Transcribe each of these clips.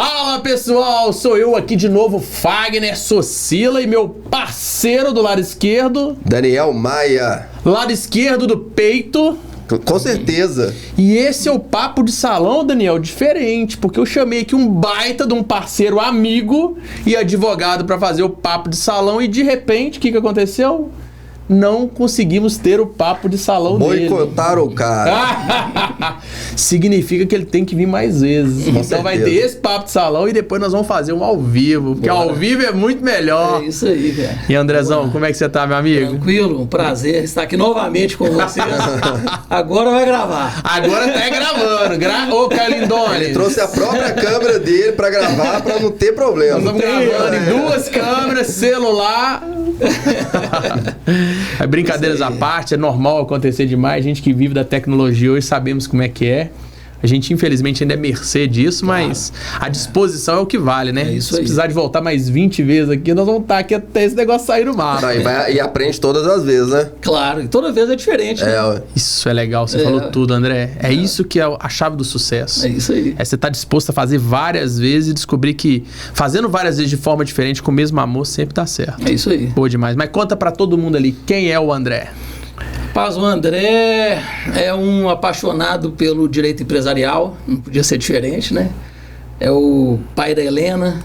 Fala pessoal, sou eu aqui de novo, Fagner Socila, e meu parceiro do lado esquerdo, Daniel Maia. Lado esquerdo do peito. Com certeza. E esse é o papo de salão, Daniel, diferente, porque eu chamei aqui um baita de um parceiro amigo e advogado pra fazer o papo de salão e de repente, o que aconteceu? Não conseguimos ter o papo de salão dele. Boicotaram o cara. Significa que ele tem que vir mais vezes. Com então certeza. vai ter esse papo de salão e depois nós vamos fazer um ao vivo, porque Bora. ao vivo é muito melhor. É isso aí, cara. E Andrezão, como é que você tá, meu amigo? Tranquilo, um prazer estar aqui novamente com vocês. Agora vai gravar. Agora tá gravando. Ô, Carlindone. Ele trouxe a própria câmera dele pra gravar, pra não ter problema. Nós estamos gravando em duas câmeras, celular. Brincadeiras à parte, é normal acontecer demais. Gente que vive da tecnologia hoje sabemos como é que é. A gente, infelizmente, ainda é mercê disso, mas a disposição é o que vale, né? É isso Se aí. precisar de voltar mais 20 vezes aqui, nós vamos estar aqui até esse negócio sair no mar. E aprende todas as vezes, né? Claro, e toda vez é diferente, né? Ué. Isso é legal, você falou tudo, André. É isso que é a chave do sucesso. É isso aí. É você estar disposto a fazer várias vezes e descobrir que fazendo várias vezes de forma diferente, com o mesmo amor, sempre dá certo. É isso aí. Boa demais. Mas conta pra todo mundo ali, quem é o André? Paz, o André é um apaixonado pelo direito empresarial, não podia ser diferente, né? É o pai da Helena,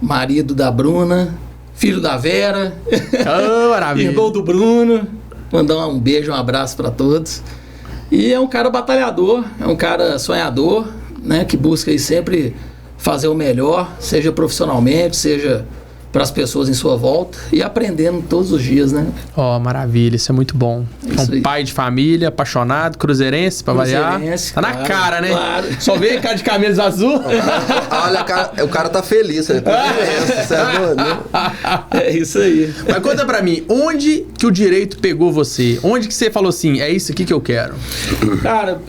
marido da Bruna, filho da Vera, Oh, maravilha. irmão do Bruno. Mandar um beijo, um abraço para todos. E é um cara batalhador, é um cara sonhador, né? Que busca aí sempre fazer o melhor, seja profissionalmente, seja para as pessoas em sua volta e aprendendo todos os dias, né? Ó, maravilha, isso é muito bom. Isso Um aí. pai de família, apaixonado, cruzeirense, pra variar. Cruzeirense, Tá na claro, cara, né? claro. Só vê cara de camisa azul. Olha, o cara tá feliz. Isso é doido, né? É isso aí. Mas conta pra mim, onde que o direito pegou você? Onde que você falou assim, é isso aqui que eu quero? Cara,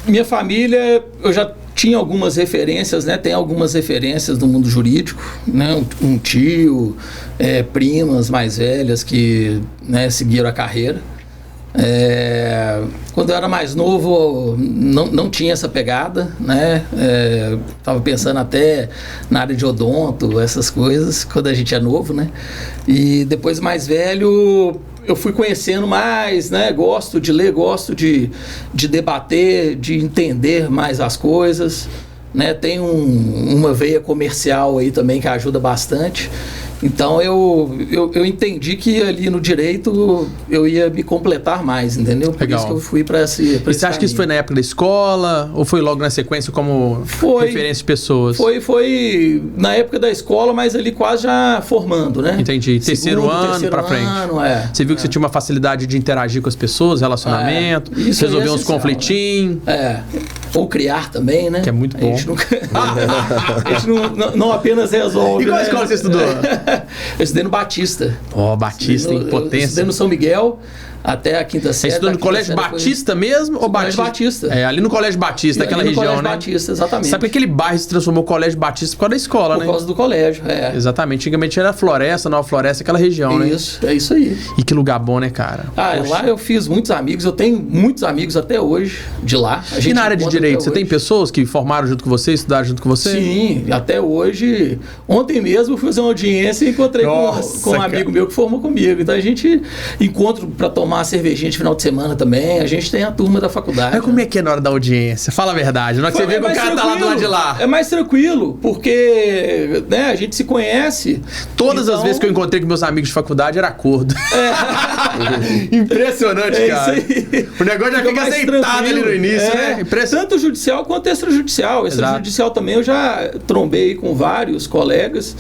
minha família, eu já tinha algumas referências, né? Tem algumas referências do mundo jurídico, né? Um tio, primas mais velhas que, né, seguiram a carreira. Quando eu era mais novo, não tinha essa pegada, né? Tava pensando até na área de odonto, essas coisas, quando a gente é novo, né? E depois mais velho, eu fui conhecendo mais, né? Gosto de ler, gosto de debater, de entender mais as coisas, né? Tem uma veia comercial aí também que ajuda bastante. Então eu entendi que ali no direito eu ia me completar mais, entendeu? Por Legal. isso que eu fui para esse E você acha que isso foi na época da escola? Ou foi logo na sequência como referência de pessoas? Foi na época da escola, mas ali quase já formando, né? Entendi. Terceiro ano pra frente. Você viu que você tinha uma facilidade de interagir com as pessoas, relacionamento, Isso aí é resolver uns essencial, conflitinhos. Ou criar também, né? Que é muito bom. A gente, a gente não apenas resolve. E qual né? escola você estudou? Eu estudei no Batista. Ó, Batista, em Eu potência. estudei no São Miguel até a quinta Você série. estudou no Da quinta Colégio série Batista mesmo? Ou Colégio Batista. É, ali no Colégio Batista, daquela ali no região, Colégio né? Batista, exatamente. Sabe que aquele bairro se transformou Colégio Batista por causa da escola, Por né? causa do colégio, Exatamente. Antigamente era Floresta, Nova Floresta, aquela região, né? Isso, é isso aí. E que lugar bom, né, cara? Poxa. Lá eu fiz muitos amigos, eu tenho muitos amigos até hoje de lá. A E gente na área de encontra direito, até você tem hoje. pessoas que formaram junto com você, estudaram junto com você? Sim, até hoje. Ontem mesmo eu fui fazer uma audiência e encontrei com um amigo meu que formou comigo. Então a gente encontra para tomar uma cervejinha de final de semana também. A gente tem a turma da faculdade. Mas como é que é na hora da audiência? Fala a verdade. Na hora que você vê que o cara tá lá do lado de lá. É mais tranquilo, porque né, a gente se conhece. Todas as então- vezes que eu encontrei com meus amigos de faculdade era acordo. Impressionante, cara. Isso aí. O negócio já fica mais aceitado ali tranquilo. no início, né? Impressionante. Tanto judicial quanto extrajudicial. Extrajudicial também eu já trombei com vários colegas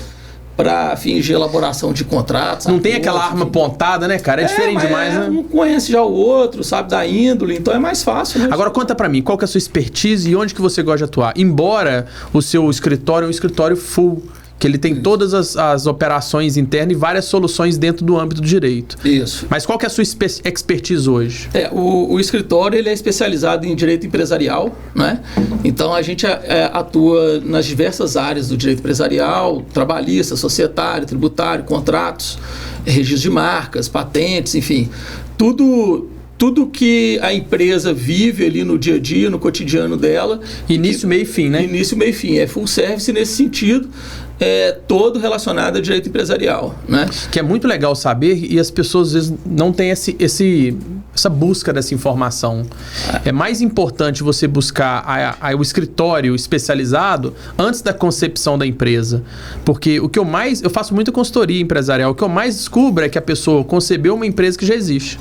para fins de elaboração de contratos. Não tem acordos, aquela arma enfim. pontada, né, cara? É diferente mas demais, né? Um conhece já o outro, sabe da índole, então é mais fácil, né? Agora conta pra mim, qual que é a sua expertise e onde que você gosta de atuar? Embora o seu escritório é um escritório full, que ele tem todas as operações internas e várias soluções dentro do âmbito do direito. Isso. Mas qual que é a sua expertise hoje? O escritório ele é especializado em direito empresarial, né? Então a gente atua nas diversas áreas do direito empresarial, trabalhista, societário, tributário, contratos, registro de marcas, patentes, enfim, tudo tudo que a empresa vive ali no dia a dia, no cotidiano dela. Início, meio e fim, né? Início, meio e fim. É full service nesse sentido, todo relacionado a direito empresarial, né? Que é muito legal saber e as pessoas às vezes não têm essa busca dessa informação. É mais importante você buscar o escritório especializado antes da concepção da empresa. Porque eu faço muita consultoria empresarial, o que eu mais descubro é que a pessoa concebeu uma empresa que já existe.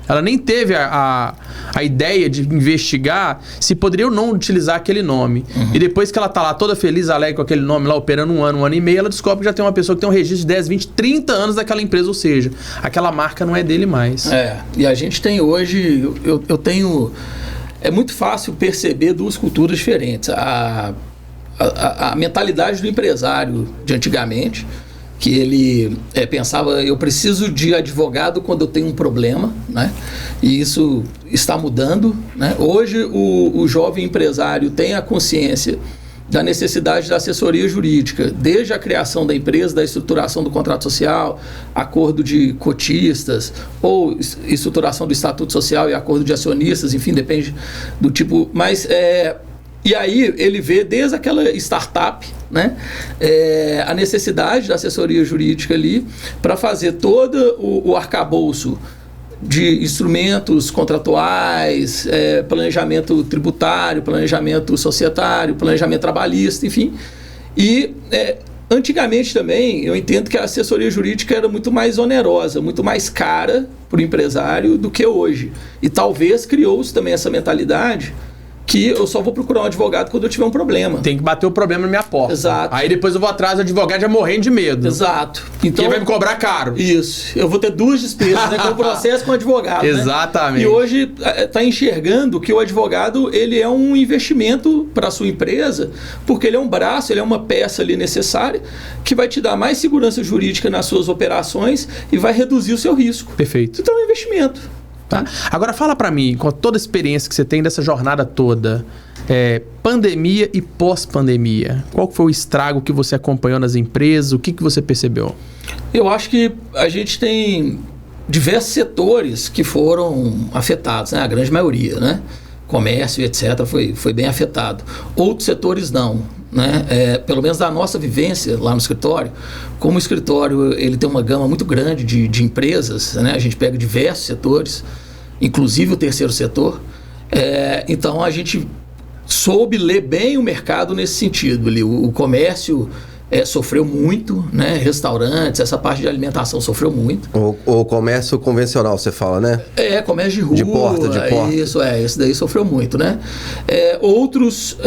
Ela nem teve a ideia de investigar se poderia ou não utilizar aquele nome. E depois que ela tá lá toda feliz, alegre com aquele nome lá, operando um ano e meio, ela descobre que já tem uma pessoa que tem um registro de 10, 20, 30 anos daquela empresa, ou seja, aquela marca não é dele mais. E a gente tem hoje, eu tenho... É muito fácil perceber duas culturas diferentes. A mentalidade do empresário de antigamente, que ele pensava, eu preciso de advogado quando eu tenho um problema, né? E isso está mudando, né? Hoje o jovem empresário tem a consciência da necessidade da assessoria jurídica, desde a criação da empresa, da estruturação do contrato social, acordo de cotistas, ou estruturação do estatuto social e acordo de acionistas, enfim, depende do tipo, mas... E aí ele vê desde aquela startup, né, a necessidade da assessoria jurídica ali para fazer todo o arcabouço de instrumentos contratuais, planejamento tributário, planejamento societário, planejamento trabalhista, enfim. E antigamente também eu entendo que a assessoria jurídica era muito mais onerosa, muito mais cara para o empresário do que hoje. E talvez criou-se também essa mentalidade que eu só vou procurar um advogado quando eu tiver um problema. Tem que bater o problema na minha porta. Exato. Aí depois eu vou atrás do advogado já morrendo de medo. Exato. Então, ele vai me cobrar caro. Isso. Eu vou ter duas despesas, né? Com o processo com o advogado. Exatamente. Né? E hoje está enxergando que o advogado ele é um investimento para a sua empresa, porque ele é um braço, ele é uma peça ali necessária que vai te dar mais segurança jurídica nas suas operações e vai reduzir o seu risco. Perfeito. Então é um investimento. Tá? Agora fala pra mim, com toda a experiência que você tem dessa jornada toda, pandemia e pós-pandemia, qual foi o estrago que você acompanhou nas empresas, o que você percebeu? Eu acho que a gente tem diversos setores que foram afetados, né? A grande maioria, né? Comércio, etc., foi bem afetado. Outros setores não, né? Pelo menos da nossa vivência lá no escritório, como o escritório ele tem uma gama muito grande de empresas, né? A gente pega diversos setores, inclusive o terceiro setor, então a gente soube ler bem o mercado nesse sentido. Ali, o comércio sofreu muito, né? Restaurantes, essa parte de alimentação sofreu muito. O comércio convencional, você fala, né? Comércio de rua. De porta. Isso, esse daí sofreu muito, né? Outros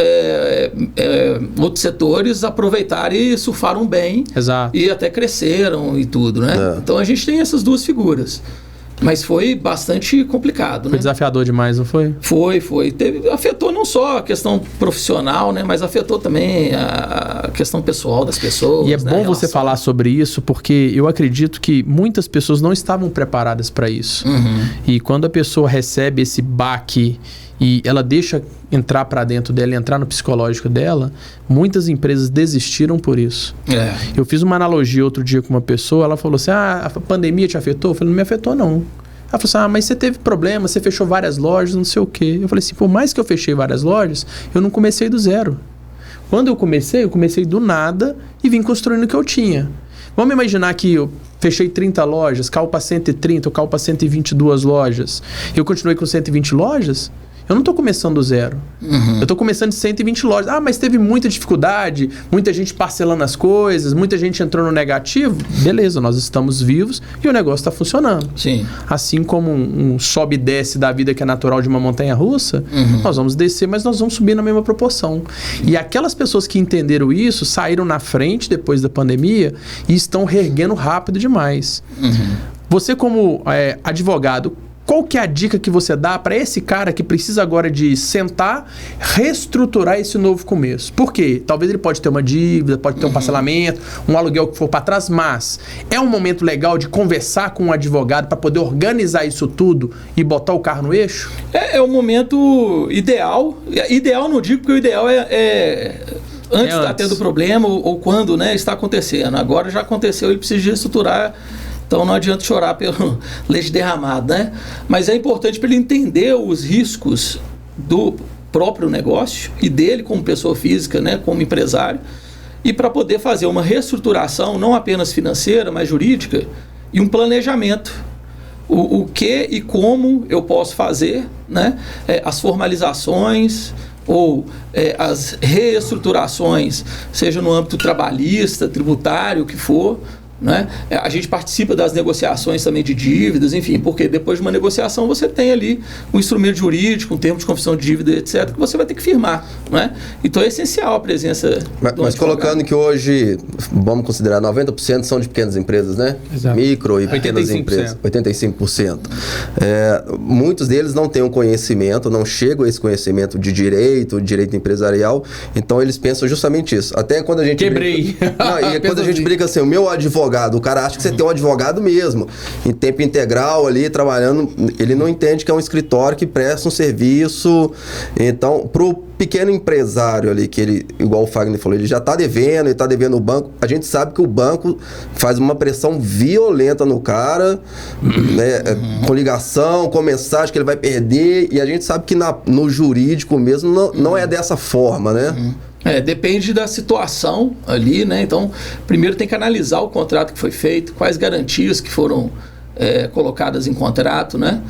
setores aproveitaram e surfaram bem. Exato. E até cresceram e tudo, né? Então a gente tem essas duas figuras. Mas foi bastante complicado, né? Foi desafiador demais, não foi? Foi. Afetou não só a questão profissional, né? Mas afetou também a questão pessoal das pessoas. E é bom você falar sobre isso, porque eu acredito que muitas pessoas não estavam preparadas para isso. E quando a pessoa recebe esse baque e ela deixa entrar para dentro dela, entrar no psicológico dela, muitas empresas desistiram por isso. Eu fiz uma analogia outro dia com uma pessoa, ela falou assim, a pandemia te afetou? Eu falei, não me afetou não. Ela falou assim, mas você teve problema, você fechou várias lojas, não sei o quê. Eu falei assim, por mais que eu fechei várias lojas, eu não comecei do zero. Quando eu comecei do nada e vim construindo o que eu tinha. Vamos imaginar que eu fechei 30 lojas, caiu para 130, eu caiu para 122 lojas. Eu continuei com 120 lojas? Eu não estou começando do zero. Eu estou começando de 120 lojas. Mas teve muita dificuldade, muita gente parcelando as coisas, muita gente entrou no negativo. Beleza, nós estamos vivos e o negócio está funcionando. Sim. Assim como um sobe e desce da vida que é natural de uma montanha-russa, nós vamos descer, mas nós vamos subir na mesma proporção. E aquelas pessoas que entenderam isso, saíram na frente depois da pandemia e estão reerguendo rápido demais. Você como advogado, qual que é a dica que você dá para esse cara que precisa agora de sentar, reestruturar esse novo começo? Por quê? Talvez ele pode ter uma dívida, pode ter um parcelamento, um aluguel que for para trás, mas é um momento legal de conversar com um advogado para poder organizar isso tudo e botar o carro no eixo? É um momento ideal. Ideal não digo, porque o ideal antes está tendo problema ou quando, né, está acontecendo. Agora já aconteceu, ele precisa reestruturar Então não adianta chorar pelo leite derramado, né? Mas é importante para ele entender os riscos do próprio negócio e dele como pessoa física, né, como empresário, e para poder fazer uma reestruturação, não apenas financeira, mas jurídica, e um planejamento. O que e como eu posso fazer, né, as formalizações ou as reestruturações, seja no âmbito trabalhista, tributário, o que for, né? A gente participa das negociações também de dívidas, enfim, porque depois de uma negociação você tem ali um instrumento jurídico, um termo de confissão de dívida, etc., que você vai ter que firmar, né? Então é essencial a presença mas colocando que hoje, vamos considerar 90% são de pequenas empresas, né? Exato. Micro e pequenas 85%. empresas, 85%. Muitos deles não têm um conhecimento, não chegam a esse conhecimento de direito empresarial, então eles pensam justamente isso. Até quando a gente Quebrei. quando a gente briga assim, o meu advogado, o cara acha que você tem um advogado mesmo, em tempo integral ali, trabalhando, ele não entende que é um escritório que presta um serviço. Então, pro pequeno empresário ali, que ele, igual o Fagner falou, ele já está devendo, ele está devendo o banco, a gente sabe que o banco faz uma pressão violenta no cara, né, com ligação, com mensagem que ele vai perder, e a gente sabe que no jurídico mesmo não é dessa forma, né? Depende da situação ali, né? Então, primeiro tem que analisar o contrato que foi feito, quais garantias que foram colocadas em contrato, né?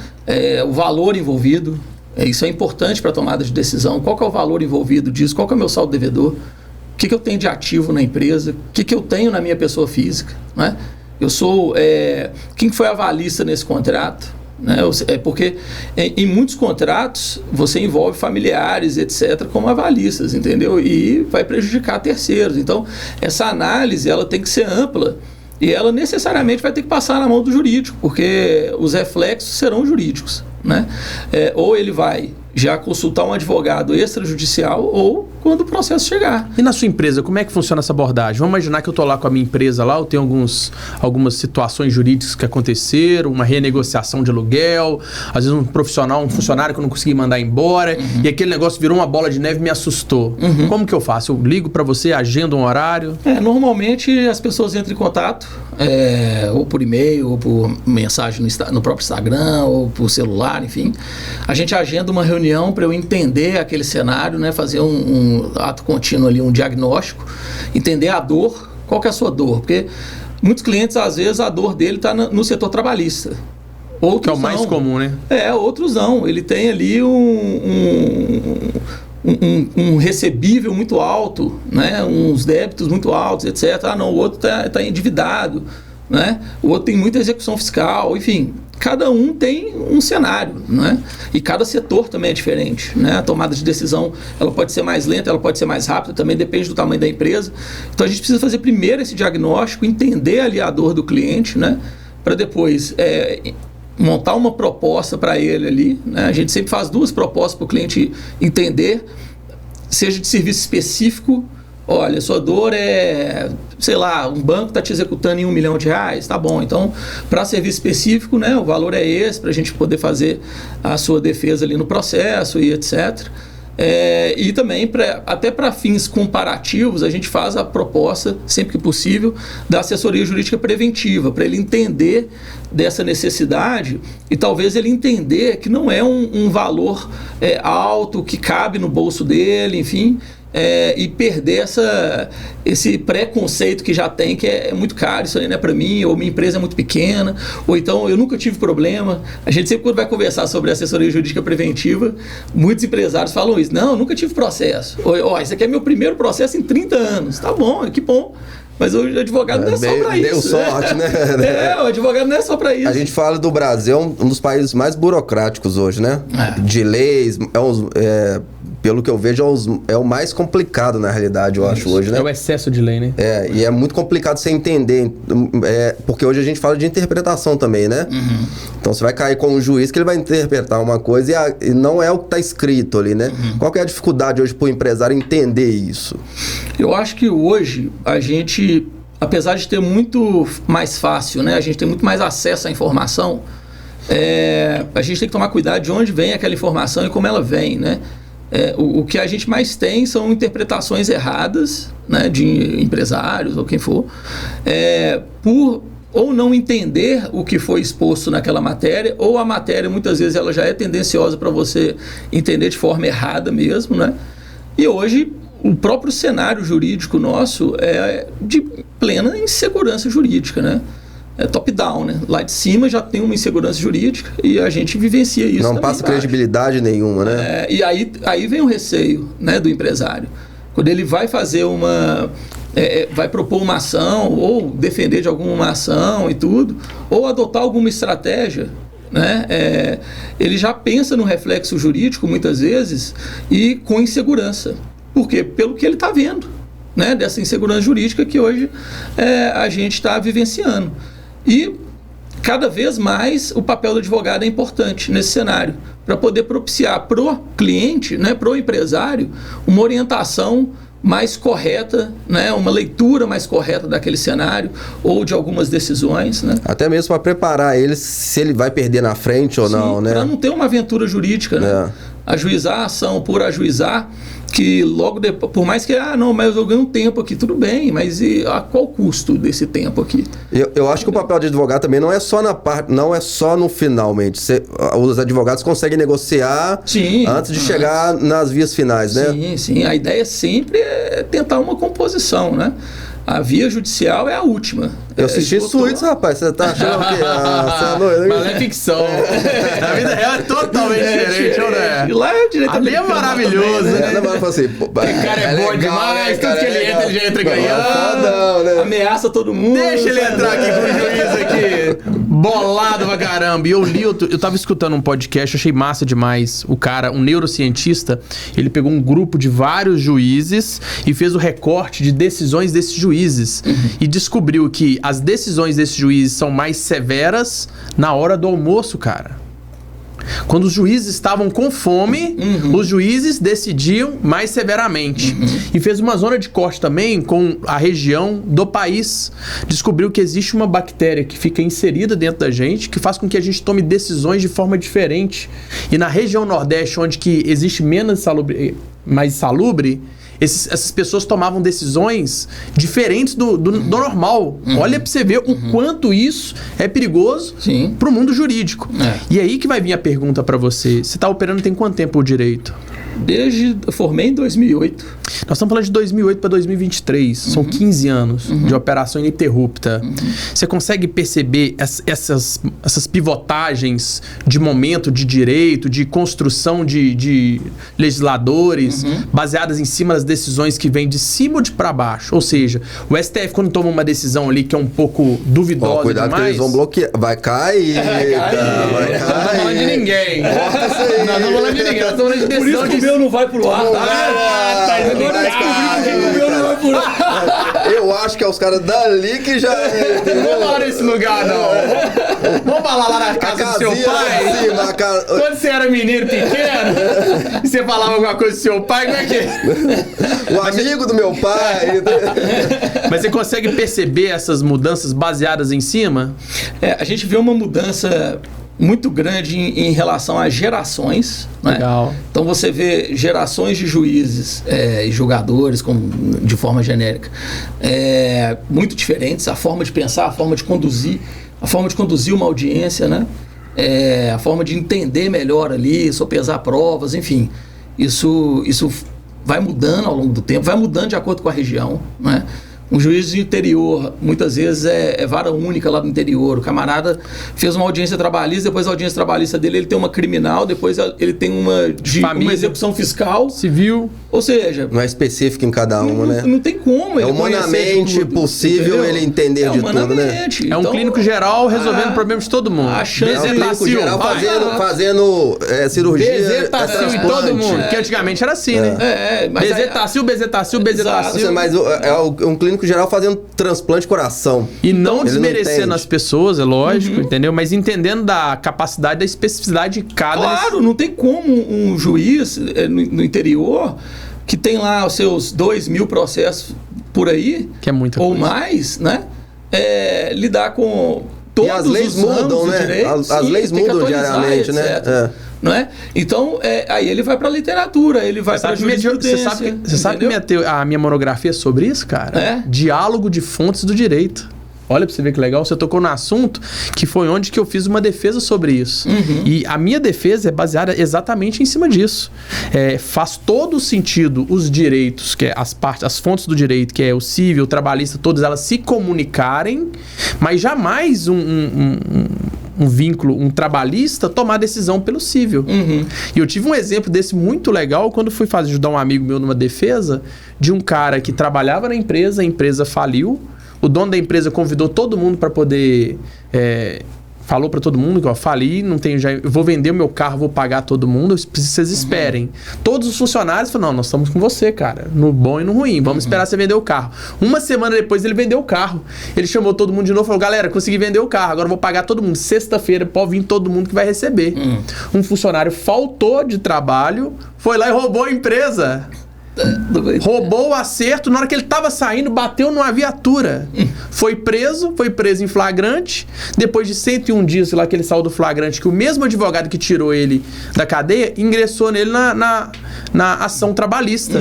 O valor envolvido, isso é importante para a tomada de decisão. Qual que é o valor envolvido disso? Qual que é o meu saldo devedor? O que eu tenho de ativo na empresa? O que eu tenho na minha pessoa física, né? Eu sou... quem foi avalista nesse contrato? Né? Porque em muitos contratos você envolve familiares, etc., como avalistas, entendeu? E vai prejudicar terceiros. Então, essa análise ela tem que ser ampla e ela necessariamente vai ter que passar na mão do jurídico, porque os reflexos serão jurídicos, né? Ou ele vai já consultar um advogado extrajudicial ou quando o processo chegar. E na sua empresa, como é que funciona essa abordagem? Vamos imaginar que eu estou lá com a minha empresa lá, eu tenho algumas situações jurídicas que aconteceram, uma renegociação de aluguel, às vezes um funcionário que eu não consegui mandar embora, e aquele negócio virou uma bola de neve e me assustou. Como que eu faço? Eu ligo para você, agendo um horário? Normalmente as pessoas entram em contato, ou por e-mail, ou por mensagem no próprio Instagram, ou por celular, enfim. A gente agenda uma reunião para eu entender aquele cenário, né? Fazer um ato contínuo ali, um diagnóstico, entender a dor, qual que é a sua dor, porque muitos clientes, às vezes, a dor dele está no setor trabalhista. Outros que é o mais comum, né? Outros não. Ele tem ali um recebível muito alto, né? Uns débitos muito altos, etc. O outro está endividado, né? O outro tem muita execução fiscal, enfim. Cada um tem um cenário, né? E cada setor também é diferente, né? A tomada de decisão ela pode ser mais lenta, ela pode ser mais rápida, também depende do tamanho da empresa. Então a gente precisa fazer primeiro esse diagnóstico, entender ali a dor do cliente, né? Para depois montar uma proposta para ele ali, né? A gente sempre faz 2 propostas para o cliente entender, seja de serviço específico. Olha, sua dor sei lá, um banco está te executando em R$1 milhão, tá bom. Então, para serviço específico, né, o valor é esse, para a gente poder fazer a sua defesa ali no processo e etc. E também, até para fins comparativos, a gente faz a proposta, sempre que possível, da assessoria jurídica preventiva, para ele entender dessa necessidade e talvez ele entender que não é um valor alto, que cabe no bolso dele, enfim... e perder esse preconceito que já tem, que é muito caro, isso aí não é para mim, ou minha empresa é muito pequena, ou então eu nunca tive problema. A gente sempre, quando vai conversar sobre assessoria jurídica preventiva, muitos empresários falam isso: não, eu nunca tive processo, esse aqui é meu primeiro processo em 30 anos, tá bom, que bom. Mas o advogado não é só para isso. Deu sorte, né? O advogado não é só para isso. A gente fala do Brasil, um dos países mais burocráticos hoje, né? De leis, pelo que eu vejo, é o mais complicado na realidade, eu acho, hoje, né? É o excesso de lei, né? E é muito complicado você entender, porque hoje a gente fala de interpretação também, né? Então você vai cair com um juiz que ele vai interpretar uma coisa e não é o que está escrito ali, né? Qual que é a dificuldade hoje para o empresário entender isso? Eu acho que hoje a gente, apesar de ter muito mais fácil, né? A gente tem muito mais acesso à informação, a gente tem que tomar cuidado de onde vem aquela informação e como ela vem, né? O que a gente mais tem são interpretações erradas, né, de empresários ou quem for, por ou não entender o que foi exposto naquela matéria, ou a matéria muitas vezes ela já é tendenciosa para você entender de forma errada mesmo, né? E hoje o próprio cenário jurídico nosso é de plena insegurança jurídica, né? É top-down, né? Lá de cima já tem uma insegurança jurídica e a gente vivencia isso. Não passa credibilidade nenhuma, né? E aí vem o receio, né, do empresário. Quando ele vai fazer vai propor uma ação ou defender de alguma ação e tudo, ou adotar alguma estratégia, né? Ele já pensa no reflexo jurídico muitas vezes e com insegurança. Por quê? Pelo que ele está vendo, né? Dessa insegurança jurídica que hoje a gente está vivenciando. E cada vez mais o papel do advogado é importante nesse cenário, para poder propiciar para o cliente, né, para o empresário, uma orientação mais correta, né, uma leitura mais correta daquele cenário ou de algumas decisões, né? Até mesmo para preparar ele se ele vai perder na frente ou não, né? Para não ter uma aventura jurídica, né? Ajuizar a ação por ajuizar, que logo depois, por mais que, mas eu ganho um tempo aqui, tudo bem, mas a qual custo desse tempo aqui? Eu acho que o papel de advogado também não é só na parte, não é só no finalmente. Os advogados conseguem negociar antes de chegar nas vias finais, né? Sim. A ideia sempre é tentar uma composição, né? A via judicial é a última. Eu assisti Suítes, rapaz. Você tá achando o quê? Mas é ficção. Na vida real é totalmente diferente, né? E lá é direito ali é maravilhoso, né? Assim, o cara é bom demais, tudo que ele entra, ele já entra ganhando. Fodão, né? Ameaça todo mundo. Deixa ele entrar aqui com o juiz aqui. Bolado pra caramba. E eu tava escutando um podcast, achei massa demais. O cara, um neurocientista, ele pegou um grupo de vários juízes e fez o recorte de decisões desses juízes. E descobriu que as decisões desses juízes são mais severas na hora do almoço, cara. Quando os juízes estavam com fome, os juízes decidiam mais severamente. E fez uma zona de corte também com a região do país. Descobriu que existe uma bactéria que fica inserida dentro da gente, que faz com que a gente tome decisões de forma diferente. E na região Nordeste, onde que existe mais insalubre, essas pessoas tomavam decisões diferentes do normal. Olha pra você ver o quanto isso é perigoso pro mundo jurídico. E aí que vai vir a pergunta pra você. Você tá operando tem quanto tempo o direito? Eu formei em 2008. Nós estamos falando de 2008 para 2023. São 15 anos de operação ininterrupta. Você consegue perceber essas pivotagens de momento de direito, de construção de legisladores, baseadas em cima das decisões que vêm de cima ou de para baixo? Ou seja, o STF, quando toma uma decisão ali que é um pouco duvidosa cuidado demais... que eles vão bloquear. Vai cair. Nós não estamos falando de ninguém. Nós não estamos falando de ninguém. Nós estamos falando de decisão. Por isso que o meu não vai pro ar, tá? Agora eu descobri que o meu não vai pro ar. Eu acho que é os caras dali que já... Não vamos falar nesse lugar, não. Vamos falar lá na casa do seu pai. Quando você era menino pequeno, e você falava alguma coisa do seu pai, como é que é? O amigo do meu pai. Mas você consegue perceber essas mudanças baseadas em cima? A gente vê uma mudança muito grande em relação às gerações. Legal. Né? Então você vê gerações de juízes e julgadores, de forma genérica, muito diferentes. A forma de pensar, a forma de conduzir uma audiência, né? A forma de entender melhor ali, sopesar provas, enfim. Isso vai mudando ao longo do tempo, vai mudando de acordo com a região, né? Um juiz de interior, muitas vezes, é vara única lá do interior. O camarada fez uma audiência trabalhista, depois a audiência trabalhista dele, ele tem uma criminal, depois ele tem uma execução fiscal. Civil. Ou seja... Não é específico em cada uma, né? Não tem como ele humanamente possível ele entender de tudo, né? É um clínico geral resolvendo problemas de todo mundo. A chance é um clínico geral fazendo cirurgia... Bezetacil em todo mundo, que antigamente era assim, né? Bezetacil. Mas é um clínico geral fazendo transplante de coração. E não desmerecendo as pessoas, é lógico, entendeu? Mas entendendo da capacidade, da especificidade de cada... Claro, não tem como um juiz no interior que tem lá os seus 2.000 processos por aí, que é muita ou coisa. Mais, né? Lidar com todos as leis os mudam, né? Direito, as leis mudam diariamente, né? Não é? Então, aí ele vai para a literatura, ele vai para a jurisprudência. Você sabe que a minha monografia é sobre isso, cara? Diálogo de fontes do direito. Olha pra você ver que legal, você tocou no assunto que foi onde que eu fiz uma defesa sobre isso. E a minha defesa é baseada exatamente em cima disso. Faz todo sentido os direitos, que é as fontes do direito, que é o civil, o trabalhista, todas elas se comunicarem, mas jamais um vínculo, um trabalhista tomar decisão pelo civil. E eu tive um exemplo desse muito legal quando fui ajudar um amigo meu numa defesa de um cara que trabalhava na empresa, a empresa faliu, o dono da empresa convidou todo mundo para poder... falou para todo mundo que, fali, não tenho já, eu vou vender o meu carro, vou pagar todo mundo, eu preciso que vocês esperem. Todos os funcionários falaram, não, nós estamos com você, cara, no bom e no ruim, vamos esperar você vender o carro. Uma semana depois ele vendeu o carro. Ele chamou todo mundo de novo e falou, galera, consegui vender o carro, agora eu vou pagar todo mundo. Sexta-feira pode vir todo mundo que vai receber. Um funcionário faltou de trabalho, foi lá e roubou a empresa. Roubou o acerto, na hora que ele tava saindo, bateu numa viatura. Foi preso em flagrante. Depois de 101 dias, sei lá, que ele saiu do flagrante, que o mesmo advogado que tirou ele da cadeia, ingressou nele na ação trabalhista.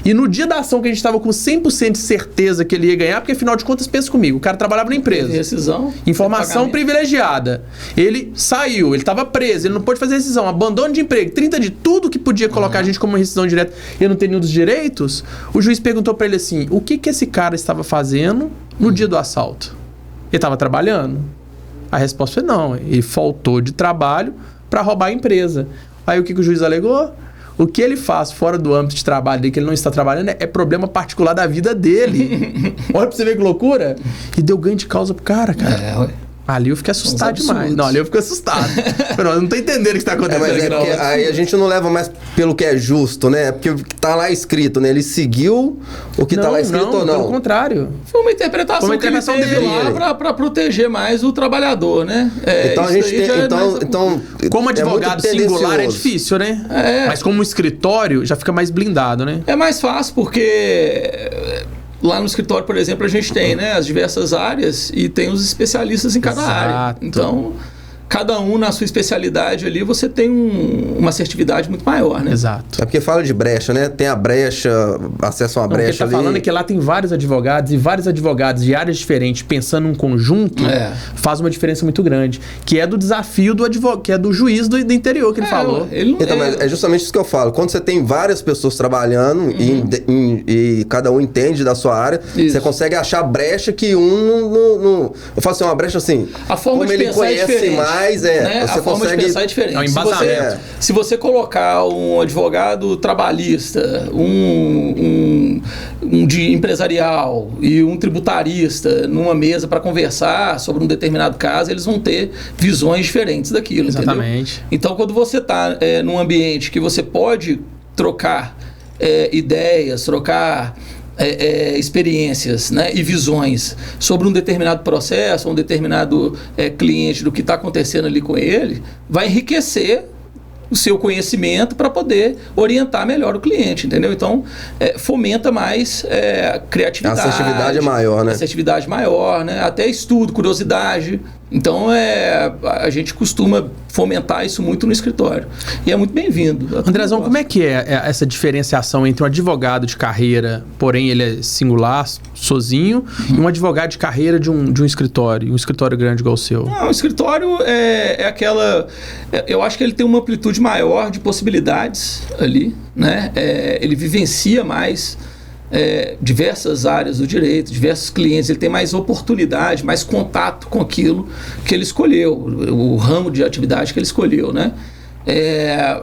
E no dia da ação que a gente tava com 100% de certeza que ele ia ganhar, porque afinal de contas, pensa comigo, o cara trabalhava na empresa. Rescisão. Informação privilegiada. Ele saiu, ele tava preso, ele não pôde fazer rescisão, abandono de emprego, 30 de tudo que podia colocar a gente como rescisão direta, ele não tem nenhum dos direitos. O juiz perguntou pra ele assim, o que esse cara estava fazendo no dia do assalto? Ele estava trabalhando? A resposta foi não, ele faltou de trabalho para roubar a empresa. Aí o que o juiz alegou? O que ele faz fora do âmbito de trabalho dele, que ele não está trabalhando, é problema particular da vida dele. Olha pra você ver que loucura. E deu ganho de causa pro cara. Ali eu fiquei assustado demais. Não, ali eu fiquei assustado. Eu não tô entendendo o que está acontecendo aqui, não. Aí a gente não leva mais pelo que é justo, né? Porque tá lá escrito, né? Ele seguiu o que tá lá escrito ou não? Pelo contrário. Foi uma interpretação que ele teve lá pra proteger mais o trabalhador, né? Então a gente tem... como advogado singular é difícil, né? Mas como escritório já fica mais blindado, né? É mais fácil porque... Lá no escritório, por exemplo, a gente tem, né, as diversas áreas e tem os especialistas em cada área. Então, cada um na sua especialidade ali, você tem uma assertividade muito maior, né? É porque fala de brecha, né? Tem a brecha, acesso a uma brecha ali. O que ele tá falando é que lá tem vários advogados e vários advogados de áreas diferentes pensando num conjunto, faz uma diferença muito grande. Que é do desafio do advogado, que é do juiz do interior que ele falou. Mas é justamente isso que eu falo. Quando você tem várias pessoas trabalhando e cada um entende da sua área, você consegue achar brecha que não... Eu falo assim, uma brecha assim, a forma como de ele conhece mais, né? você a forma consegue... de pensar é diferente. É um embasamento. Se você colocar um advogado trabalhista, um de empresarial e um tributarista numa mesa para conversar sobre um determinado caso, eles vão ter visões diferentes daquilo. Exatamente. Entendeu? Então, quando você está num ambiente que você pode trocar ideias, trocar... experiências, né, e visões sobre um determinado processo, um determinado cliente, do que está acontecendo ali com ele, vai enriquecer o seu conhecimento para poder orientar melhor o cliente, entendeu? Então, fomenta mais criatividade. A assertividade é maior, né? Assertividade maior, né? Até estudo, curiosidade. Então, a gente costuma fomentar isso muito no escritório. E é muito bem-vindo. Andrezão, como é que é essa diferenciação entre um advogado de carreira, porém ele é singular, sozinho, e um advogado de carreira de um escritório grande igual o seu? Não, o escritório é aquela... Eu acho que ele tem uma amplitude maior de possibilidades ali, né? Ele vivencia mais... diversas áreas do direito, diversos clientes, ele tem mais oportunidade, mais contato com aquilo que ele escolheu, o ramo de atividade que ele escolheu, né?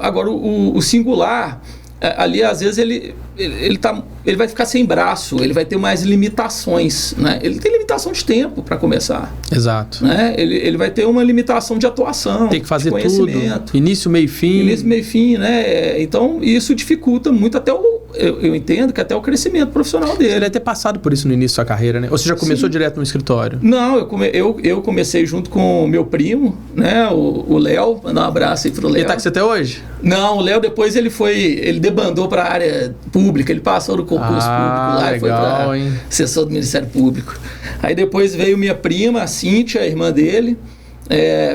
Agora, o singular, ali às vezes ele vai ficar sem braço, ele vai ter mais limitações, né? Ele tem limitação de tempo para começar. Exato. Né? Ele vai ter uma limitação de atuação, tem que fazer de conhecimento. Tudo, início, meio e fim. Início, meio e fim, né? Então, isso dificulta muito até eu entendo que até o crescimento profissional dele. Você deve ter passado por isso no início da sua carreira, né? Ou você já começou direto no escritório? Não, eu comecei junto com o meu primo, né? O Léo, mandar um abraço aí pro Léo. Ele tá com você até hoje? Não, o Léo depois ele debandou para a área pública, ele passou no concurso público lá, legal, e foi para assessor do Ministério Público. Aí depois veio minha prima, a Cíntia, a irmã dele,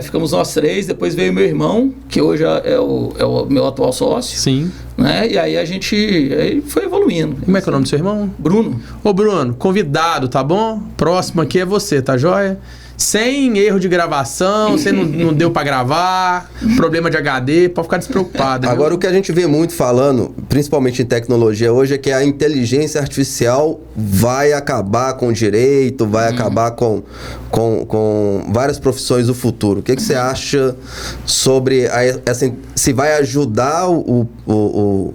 ficamos nós 3, depois veio meu irmão, que hoje é o meu atual sócio. Sim. Né? E aí a gente foi evoluindo. Como é que é o nome do seu irmão? Bruno. Ô Bruno, convidado, tá bom? Próximo aqui é você, tá joia? Sem erro de gravação, você não deu pra gravar, problema de HD, pode ficar despreocupado. Agora, o que a gente vê muito falando, principalmente em tecnologia hoje, é que a inteligência artificial vai acabar com o direito, vai acabar com várias profissões do futuro. O que você acha sobre se vai ajudar o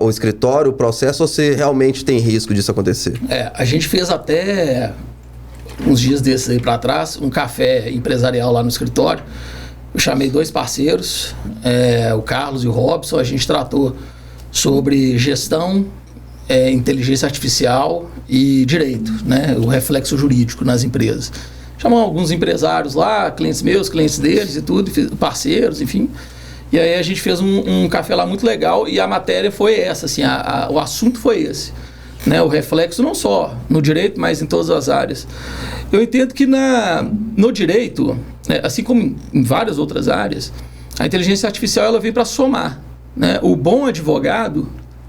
escritório, o processo, ou se realmente tem risco disso acontecer? A gente fez até uns dias desses aí para trás, um café empresarial lá no escritório. Eu chamei 2 parceiros, o Carlos e o Robson. A gente tratou sobre gestão, inteligência artificial e direito, né? O reflexo jurídico nas empresas. Chamamos alguns empresários lá, clientes meus, clientes deles e tudo, parceiros, enfim. E aí a gente fez um café lá muito legal e a matéria foi essa, assim, o assunto foi esse. Né, o reflexo não só no direito, mas em todas as áreas. Eu entendo que no direito, assim como em várias outras áreas, a inteligência artificial ela vem para somar. Né? O bom advogado,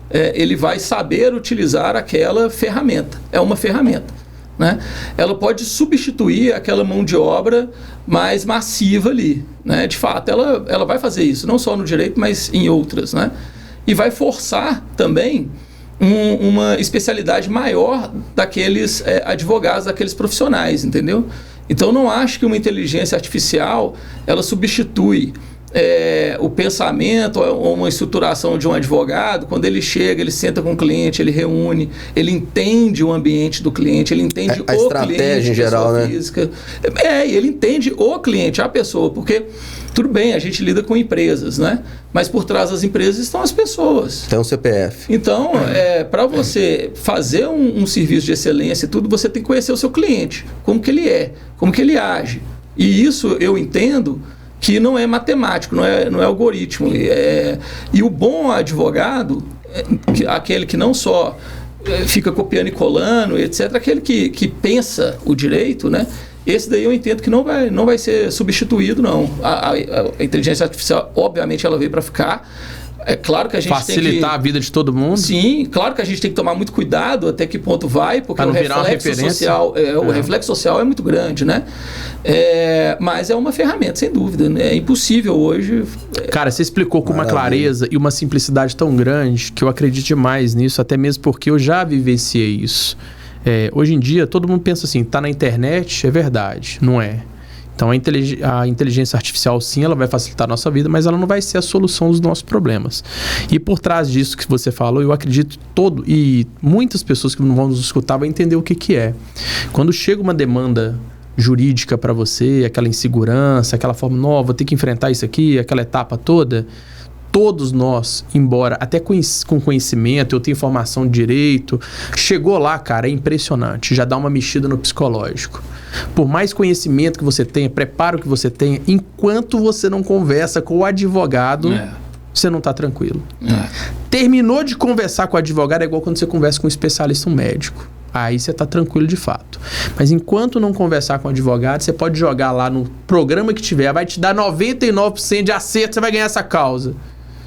ele vai saber utilizar aquela ferramenta. É uma ferramenta. Né? Ela pode substituir aquela mão de obra mais massiva ali. Né? De fato, ela vai fazer isso, não só no direito, mas em outras. Né? E vai forçar também uma especialidade maior daqueles advogados, daqueles profissionais, entendeu? Então, não acho que uma inteligência artificial ela substitui o pensamento ou uma estruturação de um advogado. Quando ele chega, ele senta com o cliente, ele reúne, ele entende o ambiente do cliente, ele entende a estratégia em geral, né? Física. E ele entende o cliente, a pessoa, porque tudo bem, a gente lida com empresas, né? Mas por trás das empresas estão as pessoas. Tem um CPF. Então, para você fazer um serviço de excelência e tudo, você tem que conhecer o seu cliente, como que ele é, como que ele age. E isso eu entendo que não é matemático, não é algoritmo. E o bom advogado, aquele que não só fica copiando e colando, etc., aquele que pensa o direito, né? Esse daí eu entendo que não vai ser substituído, não. A inteligência artificial, obviamente, ela veio para ficar. É claro que a gente facilitar a vida de todo mundo. Sim, claro que a gente tem que tomar muito cuidado até que ponto vai, porque o reflexo social, o reflexo social é muito grande, né? Mas é uma ferramenta, sem dúvida. Né? É impossível hoje. Cara, você explicou com uma clareza e uma simplicidade tão grande que eu acredito demais nisso, até mesmo porque eu já vivenciei isso. Hoje em dia, todo mundo pensa assim, tá na internet, é verdade, não é. Então, a inteligência artificial, sim, ela vai facilitar a nossa vida, mas ela não vai ser a solução dos nossos problemas. E por trás disso que você falou, eu acredito e muitas pessoas que não vão nos escutar vão entender o que é. Quando chega uma demanda jurídica para você, aquela insegurança, aquela forma nova, vou ter que enfrentar isso aqui, aquela etapa toda, todos nós, embora até com conhecimento, eu tenho formação de direito, chegou lá, cara, é impressionante, já dá uma mexida no psicológico. Por mais conhecimento que você tenha, preparo que você tenha, enquanto você não conversa com o advogado, você não está tranquilo. Terminou de conversar com o advogado, é igual quando você conversa com um especialista, um médico. Aí você está tranquilo de fato. Mas enquanto não conversar com o advogado, você pode jogar lá no programa que tiver, vai te dar 99% de acerto, você vai ganhar essa causa.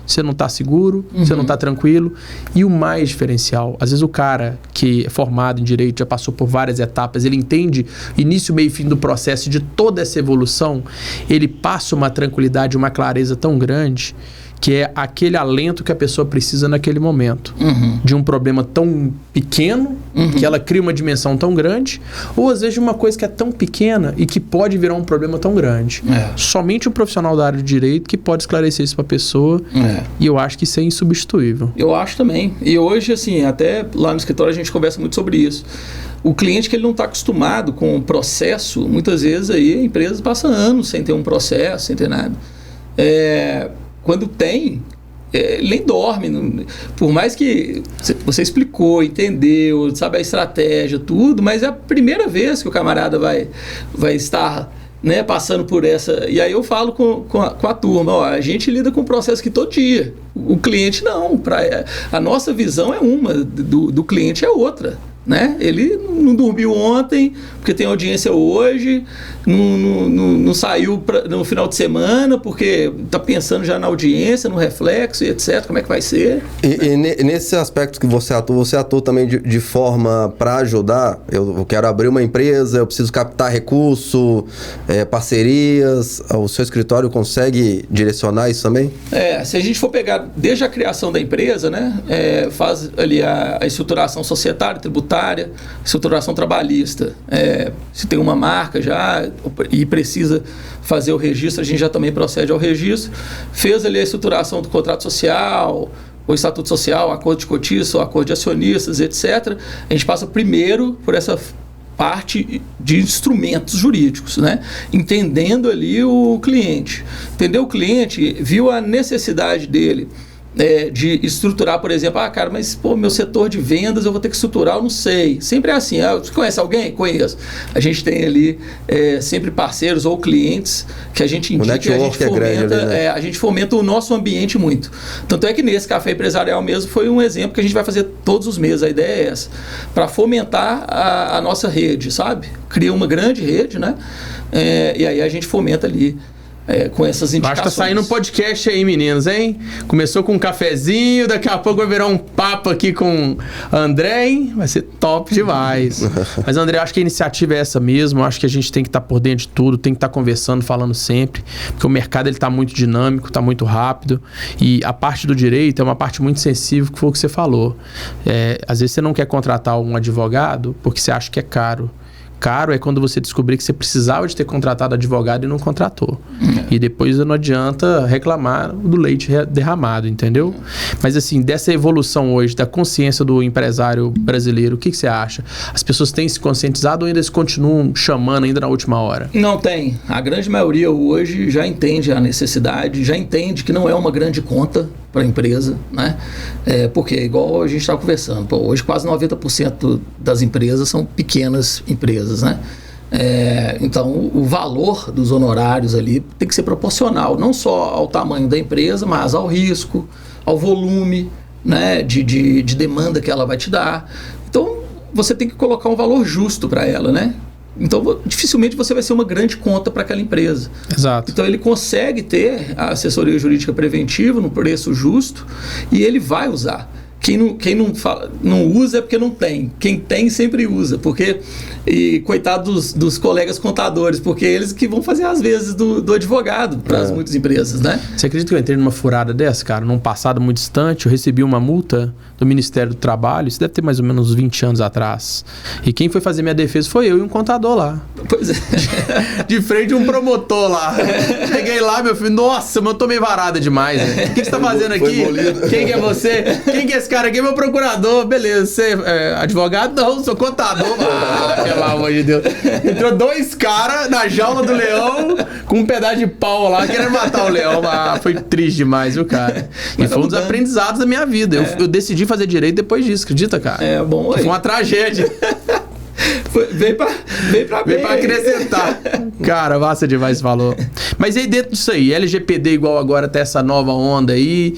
Você não está seguro, você não está tranquilo. E o mais diferencial, às vezes o cara que é formado em direito, já passou por várias etapas, ele entende início, meio e fim do processo de toda essa evolução, ele passa uma tranquilidade, uma clareza tão grande, que é aquele alento que a pessoa precisa naquele momento. De um problema tão pequeno, que ela cria uma dimensão tão grande, ou às vezes de uma coisa que é tão pequena e que pode virar um problema tão grande. Somente um profissional da área de direito que pode esclarecer isso para a pessoa, e eu acho que isso é insubstituível. Eu acho também. E hoje, assim, até lá no escritório a gente conversa muito sobre isso. O cliente que ele não está acostumado com o processo, muitas vezes aí a empresa passa anos sem ter um processo, sem ter nada. Quando tem, ele nem dorme. Por mais que você explicou, entendeu, sabe a estratégia, tudo, mas é a primeira vez que o camarada vai estar, né, passando por essa. E aí eu falo com a turma, a gente lida com o processo aqui todo dia. O cliente não. A nossa visão é uma, do cliente é outra. né? Ele não dormiu ontem, porque tem audiência hoje, não saiu no final de semana, porque está pensando já na audiência, no reflexo e etc. Como é que vai ser? E nesse aspecto que você atua também de forma para ajudar. Eu quero abrir uma empresa, eu preciso captar recurso, parcerias. O seu escritório consegue direcionar isso também? Se a gente for pegar desde a criação da empresa, né, faz ali a estruturação societária, tributária, estruturação trabalhista. Se tem uma marca já e precisa fazer o registro, a gente já também procede ao registro. Fez ali a estruturação do contrato social, o estatuto social, acordo de cotistas, o acordo de acionistas, etc. A gente passa primeiro por essa parte de instrumentos jurídicos, né? Entendendo ali o cliente. Entendeu o cliente, viu a necessidade dele de estruturar, por exemplo, cara, mas meu setor de vendas eu vou ter que estruturar, eu não sei. Sempre é assim. Você conhece alguém? Conheço. A gente tem ali sempre parceiros ou clientes que a gente indica, que a gente fomenta, grande ali, né? A gente fomenta o nosso ambiente muito. Tanto é que nesse café empresarial mesmo foi um exemplo que a gente vai fazer todos os meses. A ideia é essa, para fomentar a nossa rede, sabe? Cria uma grande rede, né? E aí a gente fomenta ali com essas indicações. Acho que tá saindo um podcast aí, meninos, hein? Começou com um cafezinho, daqui a pouco vai virar um papo aqui com André, hein? Vai ser top demais. Mas, André, acho que a iniciativa é essa mesmo. Acho que a gente tem que estar por dentro de tudo, tem que estar conversando, falando sempre, porque o mercado ele tá muito dinâmico, tá muito rápido, e a parte do direito é uma parte muito sensível, que foi o que você falou. Às vezes você não quer contratar um advogado porque você acha que é caro. Caro é quando você descobrir que você precisava de ter contratado advogado e não contratou. E depois não adianta reclamar do leite derramado, entendeu? Mas assim, dessa evolução hoje, da consciência do empresário brasileiro, o que você acha? As pessoas têm se conscientizado ou ainda se continuam chamando ainda na última hora? Não tem. A grande maioria hoje já entende a necessidade, já entende que não é uma grande conta para a empresa, né? Porque, igual a gente estava conversando, hoje quase 90% das empresas são pequenas empresas, né? Então, o valor dos honorários ali tem que ser proporcional, não só ao tamanho da empresa, mas ao risco, ao volume, né, de demanda que ela vai te dar. Então, você tem que colocar um valor justo para ela, né? Então, dificilmente você vai ser uma grande conta para aquela empresa. Exato. Então, ele consegue ter a assessoria jurídica preventiva no preço justo e ele vai usar. Quem não usa é porque não tem. Quem tem sempre usa. E coitado dos colegas contadores, porque eles que vão fazer as vezes do advogado para muitas empresas, né? Você acredita que eu entrei numa furada dessa, cara? Num passado muito distante, eu recebi uma multa do Ministério do Trabalho, isso deve ter mais ou menos uns 20 anos atrás. E quem foi fazer minha defesa foi eu e um contador lá. Pois é. De frente um promotor lá. Cheguei lá, meu filho, nossa, eu tomei varada demais. Né? O que você tá fazendo aqui? Quem que é você? Quem que é esse cara aqui? Meu procurador. Beleza, você é advogado? Não, sou contador. Pelo amor de Deus. Entrou 2 caras na jaula do leão com um pedaço de pau lá, querendo matar o leão. Foi triste demais, viu, cara? E foi um dos aprendizados da minha vida. Eu decidi fazer direito depois disso, acredita, cara? Bom. Foi uma tragédia. Veio pra acrescentar. Cara, massa demais esse valor. Mas aí dentro disso aí, LGPD igual agora até essa nova onda aí,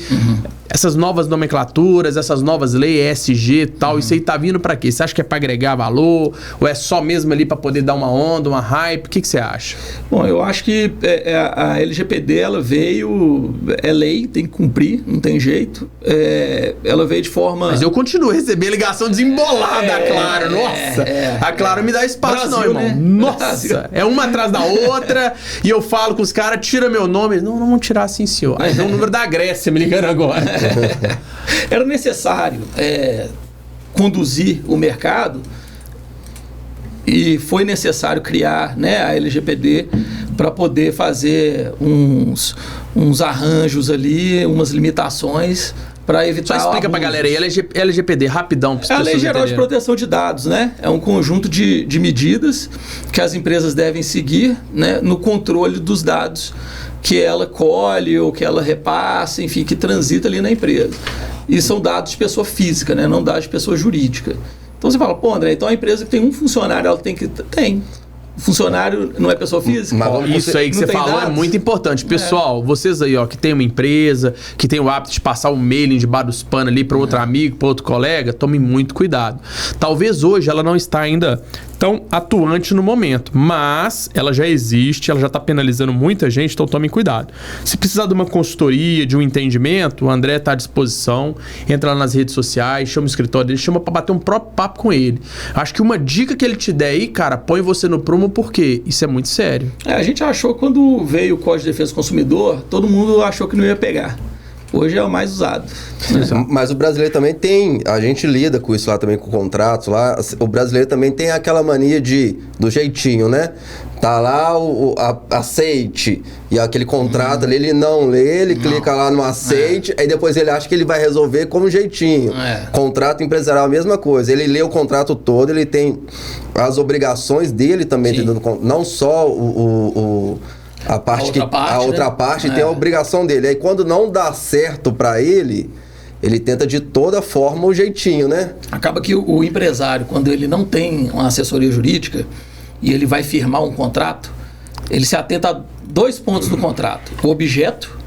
essas novas nomenclaturas, essas novas leis, ESG e tal, isso aí tá vindo pra quê? Você acha que é pra agregar valor? Ou é só mesmo ali pra poder dar uma onda, uma hype? O que você acha? Bom, eu acho que a LGPD, ela veio, é lei, tem que cumprir, não tem jeito. Ela veio de forma... Mas eu continuo a receber ligação desembolada, Claro. Nossa! A Claro me dá espaço, Brasil, não, irmão. Né? Nossa! Brasil. É uma atrás da outra, e eu falo com os caras, tira meu nome. Não vamos tirar assim, senhor. Aí dá o número da Grécia me ligando agora. Era necessário conduzir o mercado e foi necessário criar, né, a LGPD para poder fazer uns arranjos ali, umas limitações para evitar. Só explica pra galera aí, LGPD, rapidão. É a Lei Geral de Proteção de Dados, né? É um conjunto de medidas que as empresas devem seguir, né, no controle dos dados que ela colhe ou que ela repassa, enfim, que transita ali na empresa. E são dados de pessoa física, né? Não dados de pessoa jurídica. Então você fala, pô, André, então a empresa que tem um funcionário, ela tem que... Tem. funcionário não é pessoa física? Isso aí que você falou é muito importante. Pessoal, vocês aí, ó, que tem uma empresa, que tem o hábito de passar um mailing debaixo dos panos ali para outro amigo, para outro colega, tomem muito cuidado. Talvez hoje ela não está ainda tão atuante no momento, mas ela já existe, ela já está penalizando muita gente, então tomem cuidado. Se precisar de uma consultoria, de um entendimento, o André está à disposição, entra lá nas redes sociais, chama o escritório dele, chama para bater um próprio papo com ele. Acho que uma dica que ele te der aí, cara, põe você no prumo, porque isso é muito sério. A gente achou, quando veio o Código de Defesa do Consumidor, todo mundo achou que não ia pegar. Hoje é o mais usado. Mas o brasileiro também tem, a gente lida com isso lá também, com contratos lá, o brasileiro também tem aquela mania do jeitinho, né? Tá lá aceite, e aquele contrato ali, ele não lê, ele clica lá no aceite, aí depois ele acha que ele vai resolver como jeitinho. Contrato empresarial, a mesma coisa, ele lê o contrato todo, ele tem as obrigações dele também, não só a outra parte tem a obrigação dele. Aí quando não dá certo para ele tenta de toda forma o jeitinho, né? Acaba que o empresário, quando ele não tem uma assessoria jurídica e ele vai firmar um contrato, ele se atenta a 2 pontos do contrato: o objeto,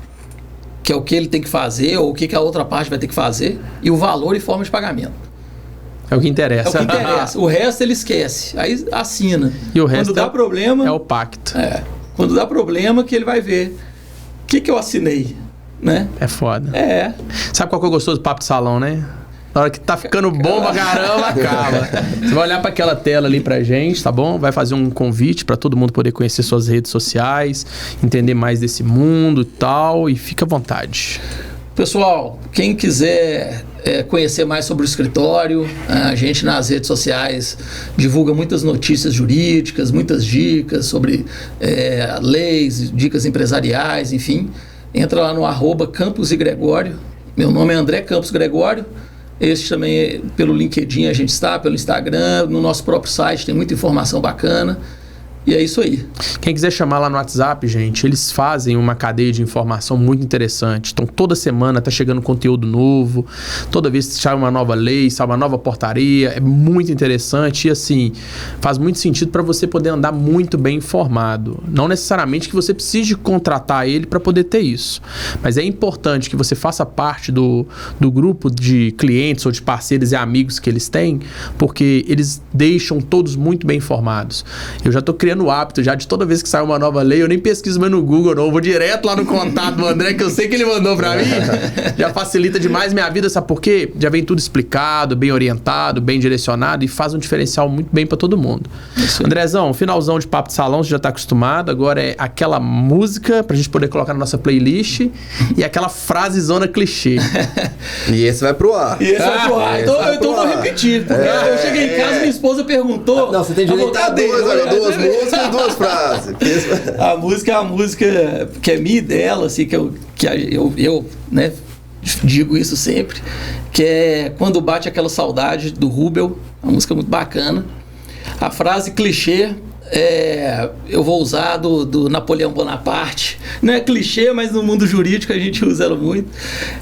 que é o que ele tem que fazer ou o que a outra parte vai ter que fazer, e o valor e forma de pagamento. É o que interessa. É o que interessa. O resto ele esquece. Aí assina. E o resto quando dá problema, é o pacto. Quando dá problema que ele vai ver o que eu assinei, né? É foda. É. Sabe qual que é o gostoso do papo de salão, né? Na hora que tá ficando bom pra caramba, acaba. Você vai olhar pra aquela tela ali pra gente, tá bom? Vai fazer um convite pra todo mundo poder conhecer suas redes sociais, entender mais desse mundo e tal, e fica à vontade. Pessoal, quem quiser conhecer mais sobre o escritório, a gente nas redes sociais divulga muitas notícias jurídicas, muitas dicas sobre leis, dicas empresariais, enfim. Entra lá no @Campos e Gregório. Meu nome é André Campos Gregório. Esse também pelo LinkedIn a gente está, pelo Instagram, no nosso próprio site tem muita informação bacana. E é isso aí. Quem quiser chamar lá no WhatsApp, gente, eles fazem uma cadeia de informação muito interessante. Então, toda semana tá chegando conteúdo novo. Toda vez que sai uma nova lei, sai uma nova portaria. É muito interessante e, assim, faz muito sentido para você poder andar muito bem informado. Não necessariamente que você precise contratar ele para poder ter isso. Mas é importante que você faça parte do grupo de clientes ou de parceiros e amigos que eles têm, porque eles deixam todos muito bem informados. Eu já tô criando o hábito já de toda vez que sai uma nova lei, eu nem pesquiso mais no Google, não. Eu vou direto lá no contato do André, que eu sei que ele mandou pra mim. Já facilita demais minha vida, sabe por quê? Já vem tudo explicado, bem orientado, bem direcionado e faz um diferencial muito bem pra todo mundo. Isso. Andrezão, finalzão de papo de salão, você já tá acostumado. Agora é aquela música pra gente poder colocar na nossa playlist e aquela frasezona clichê. E esse vai pro ar. Então vou repetir. Porque eu cheguei em casa e minha esposa perguntou. Não, você tem direito a duas músicas e 2 frases. A música é uma música que é minha e dela, assim, que eu né, digo isso sempre, que é Quando Bate Aquela Saudade, do Rubel, uma música muito bacana. A frase clichê eu vou usar do Napoleão Bonaparte. Não é clichê, mas no mundo jurídico a gente usa ela muito,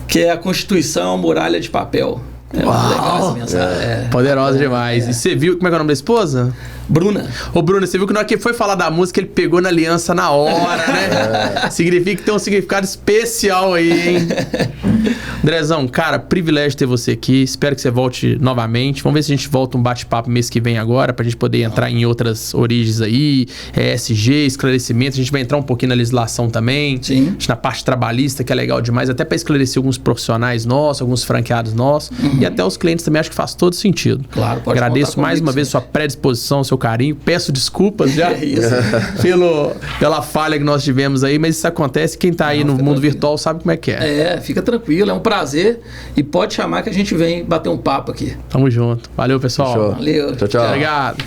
que é a Constituição Muralha de Papel. Legal essa mensagem. Poderosa demais. E você viu, como é que é o nome da esposa? Bruna. Ô, Bruna, você viu que na hora que foi falar da música, ele pegou na aliança na hora, né? Significa que tem um significado especial aí, hein? Andrezão, cara, privilégio ter você aqui. Espero que você volte novamente. Vamos ver se a gente volta um bate-papo mês que vem agora, pra gente poder entrar em outras origens aí, ESG, esclarecimento. A gente vai entrar um pouquinho na legislação também. Sim. Na parte trabalhista, que é legal demais, até pra esclarecer alguns profissionais nossos, alguns franqueados nossos. E até os clientes também, acho que faz todo sentido. Claro, pode. Agradeço mais uma vez sua predisposição, seu carinho. Peço desculpas já pela falha que nós tivemos aí, mas isso acontece. Quem tá aí no mundo virtual sabe como é que é. Fica tranquilo, é um prazer e pode chamar que a gente vem bater um papo aqui. Tamo junto. Valeu, pessoal. Fechou. Valeu. Tchau, tchau. Obrigado.